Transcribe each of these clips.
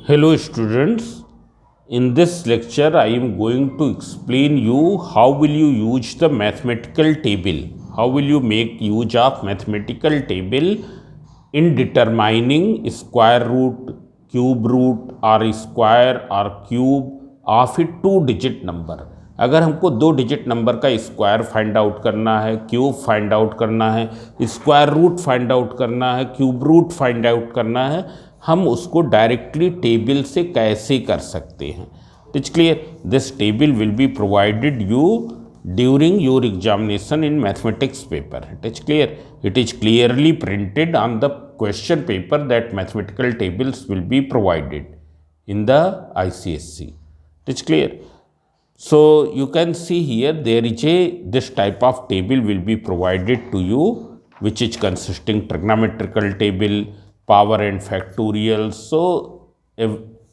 Hello students, in this lecture I am going to explain you how will you use the mathematical table, how will you make use of mathematical table in determining square root, cube root or square or cube of a 2 digit number. अगर हमको 2 digit number का square find out करना है, cube find out करना है, square root find out करना है, cube root find out करना है, हम उसको डायरेक्टली टेबल से कैसे कर सकते हैं. It's clear. This table will be provided you during your examination in mathematics paper. It is clear. It is clearly printed on the question paper that mathematical tables will be provided in the ICSE. It's clear. So you can see here there is this type of table will be provided to you, which is consisting trigonometrical table, power and factorial. So if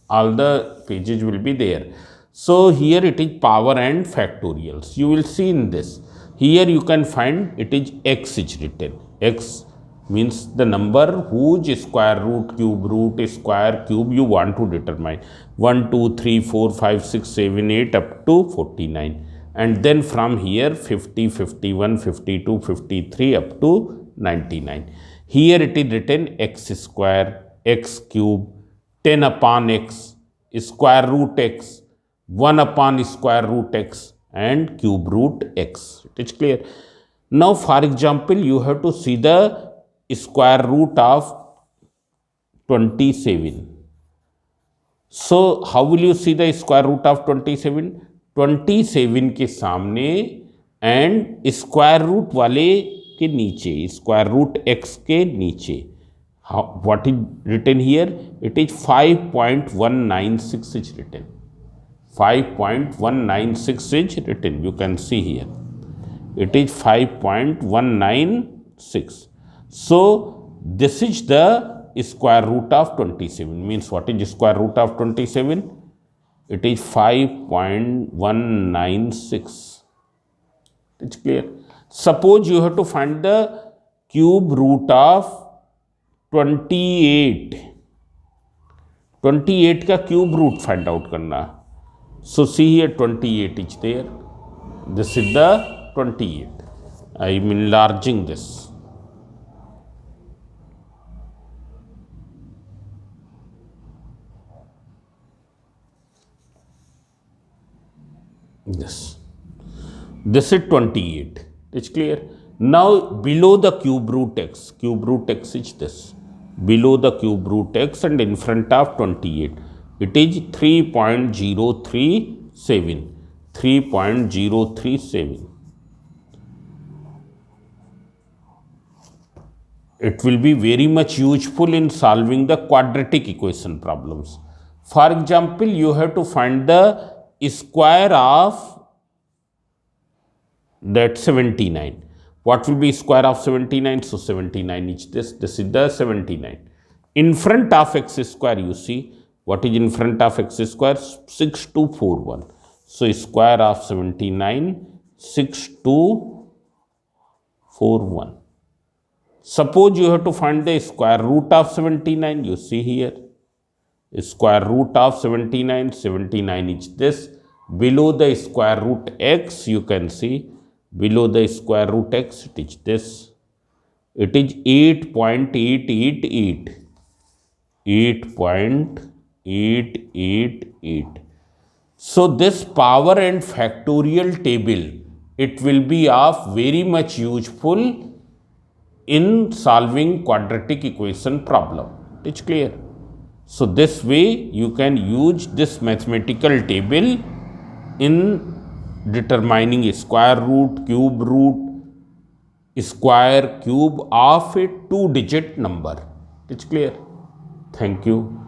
all the pages will be there. So here it is power and factorials. You will see in this. Here you can find it is x is written. X means the number whose square root, cube root, square, cube you want to determine. 1, 2, 3, 4, 5, 6, 7, 8 up to 49. And then from here 50, 51, 52, 53 up to 99. Here it is written x square, x cube, 10 upon x, square root x, 1 upon square root x and cube root x. It is clear. Now for example you have to see the square root of 27. So how will you see the square root of 27? 27 के सामने and square root वाले के नीचे, square root x के नीचे. What is written here? It is 5.196 is written. 5.196 is written. You can see here. It is 5.196. So this is the square root of 27. Means what is square root of 27? It is 5.196. It's clear. Suppose you have to find the cube root of 28. 28 का cube root find out करना. So see here 28 is there. This is the 28. I am enlarging this. This is 28. It's clear. Now below the cube root x is this. Below the cube root x and in front of 28, it is 3.037. 3.037. It will be very much useful in solving the quadratic equation problems. For example, you have to find the square of that 79. What will be square of 79? So 79 is this. This is the 79. In front of x square, you see what is in front of x square? 6241. So square of 79, 6241. Suppose you have to find the square root of 79. You see here. Square root of 79, 79 is this. Below the square root x, you can see, below the square root x, it is this. It is 8.888. 8.888. So this power and factorial table, it will be of very much useful in solving quadratic equation problem. It's clear. So this way you can use this mathematical table in determining square root, cube root, square, cube of a 2-digit number. It's clear. Thank you.